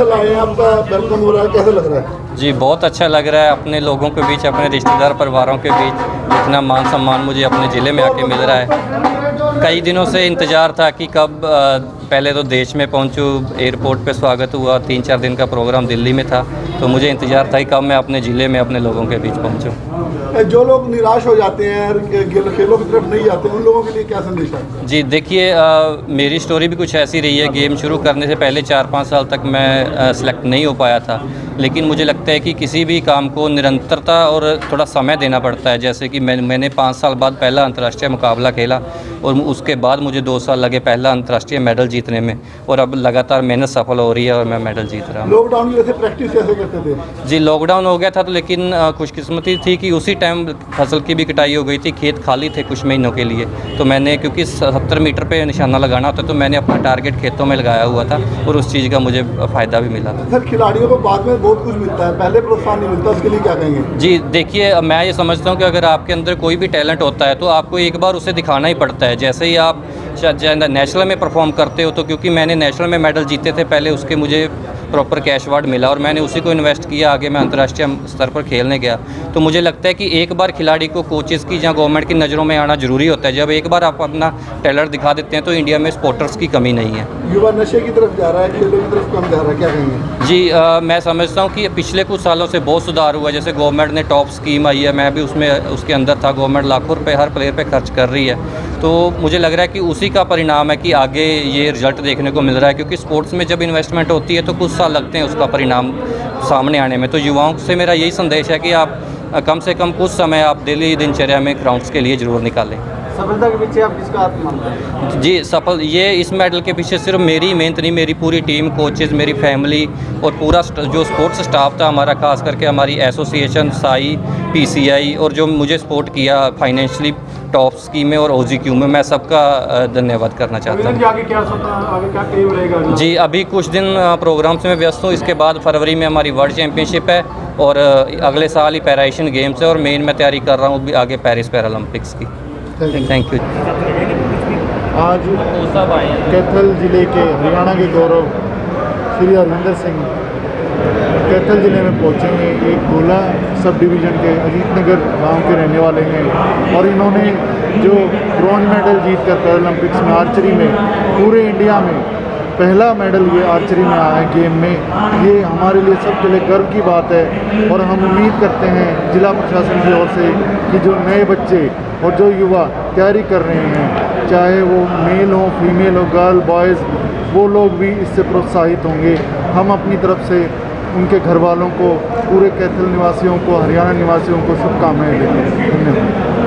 कल आए हैं, आपका वेलकम हो रहा है, कैसा लग रहा है? जी बहुत अच्छा लग रहा है। अपने लोगों के बीच, अपने रिश्तेदार परिवारों के बीच इतना मान सम्मान मुझे अपने ज़िले में आके मिल रहा है। कई दिनों से इंतज़ार था कि कब पहले तो देश में पहुंचूं, एयरपोर्ट पे स्वागत हुआ, 3-4 दिन का प्रोग्राम दिल्ली में था, तो मुझे इंतज़ार था कि कब मैं अपने ज़िले में अपने लोगों के बीच पहुंचूं। जो लोग निराश हो जाते हैं और खेलों की तरफ नहीं जाते, उन लोगों के लिए क्या संदेश है? जी देखिए, मेरी स्टोरी भी कुछ ऐसी रही है। गेम शुरू करने से पहले 4-5 साल तक मैं सेलेक्ट नहीं हो पाया था, लेकिन मुझे लगता है कि किसी भी काम को निरंतरता और थोड़ा समय देना पड़ता है। जैसे कि मैंने 5 साल बाद पहला अंतर्राष्ट्रीय मुकाबला खेला और उसके बाद मुझे 2 साल लगे पहला अंतर्राष्ट्रीय मेडल जीतने में, और अब लगातार मेहनत सफल हो रही है और मैं मेडल जीत रहा हूँ। लॉकडाउन की वजह से प्रैक्टिस कैसे करते थे? जी लॉकडाउन हो गया था, तो लेकिन खुशकिस्मती थी कि उसी टाइम फसल की भी कटाई हो गई थी, खेत खाली थे कुछ महीनों के लिए, तो मैंने क्योंकि 70 मीटर पे निशाना लगाना होता, तो मैंने अपना टारगेट खेतों में लगाया हुआ था और उस चीज़ का मुझे फ़ायदा भी मिला। सर, खिलाड़ियों को बाद में बहुत कुछ मिलता है, पहले प्रोत्साहन नहीं मिलता, उसके लिए क्या कहेंगे? जी देखिए, मैं ये समझता हूँ कि अगर आपके अंदर कोई भी टैलेंट होता है तो आपको एक बार उसे दिखाना ही पड़ता है। जैसे ही आप नेशनल में परफॉर्म करते हो, तो क्योंकि मैंने नेशनल में मेडल जीते थे पहले, उसके मुझे प्रॉपर कैश अवार्ड मिला और मैंने उसी को इन्वेस्ट किया, आगे मैं अंतर्राष्ट्रीय स्तर पर खेलने गया। तो मुझे लगता है कि एक बार खिलाड़ी को कोचेज़ की या गवर्नमेंट की नज़रों में आना ज़रूरी होता है। जब एक बार आप अपना टैलेंट दिखा देते हैं तो इंडिया में स्पोर्टर्स की कमी नहीं है। युवा नशे की तरफ जा रहा है, खेलों की तरफ कम जा रहा है, क्या कहेंगे? जी मैं समझता हूँ कि पिछले कुछ सालों से बहुत सुधार हुआ है। जैसे गवर्नमेंट ने टॉप स्कीम आई है, मैं भी उसके अंदर था। गवर्नमेंट लाखों रुपए हर प्लेयर पे खर्च कर रही है, तो मुझे लग रहा है कि उसी का परिणाम है कि आगे ये रिजल्ट देखने को मिल रहा है। क्योंकि स्पोर्ट्स में जब इन्वेस्टमेंट होती है तो कुछ साल लगते हैं उसका परिणाम सामने आने में। तो युवाओं से मेरा यही संदेश है कि आप कम से कम कुछ समय आप डेली दिनचर्या में ग्राउंड्स के लिए ज़रूर निकालें। सफलता के पीछे आप किसका हाथ मानते हैं? जी इस मेडल के पीछे सिर्फ मेरी मेहनत नहीं, मेरी पूरी टीम, कोचेज़, मेरी फैमिली और पूरा जो स्पोर्ट्स स्टाफ था हमारा, खास करके हमारी एसोसिएशन साई, पीसीआई, और जो मुझे सपोर्ट किया फाइनेंशियली टॉप स्कीम में और ओजीक्यू में, मैं सबका धन्यवाद करना चाहता हूँ। आगे क्या क्लेम रहेगा? जी अभी कुछ दिन प्रोग्राम्स में व्यस्त हूँ। इसके बाद फरवरी में हमारी वर्ल्ड चैम्पियनशिप है और अगले साल ही पैरा एशियन गेम्स है, और मेन मैं तैयारी कर रहा हूँ आगे पेरिस पैरालंपिक्स की। Thank you. आज कैथल जिले के हरियाणा के गौरव श्री हरविंदर सिंह कैथल जिले में पहुँचेंगे। एक गोला सब डिवीज़न के अजीतनगर गांव के रहने वाले हैं और इन्होंने जो ब्रॉन्ज मेडल जीतकर पैरालंपिक्स में आर्चरी में पूरे इंडिया में पहला मेडल ये आर्चरी में आया है गेम में। ये हमारे लिए सबके लिए गर्व की बात है और हम उम्मीद करते हैं जिला प्रशासन की ओर से कि जो नए बच्चे और जो युवा तैयारी कर रहे हैं, चाहे वो मेल हो, फीमेल हो, गर्ल, बॉयज़, वो लोग भी इससे प्रोत्साहित होंगे। हम अपनी तरफ से उनके घर वालों को, पूरे कैथल निवासियों को, हरियाणा निवासियों को शुभकामनाएं देते हैं। धन्यवाद।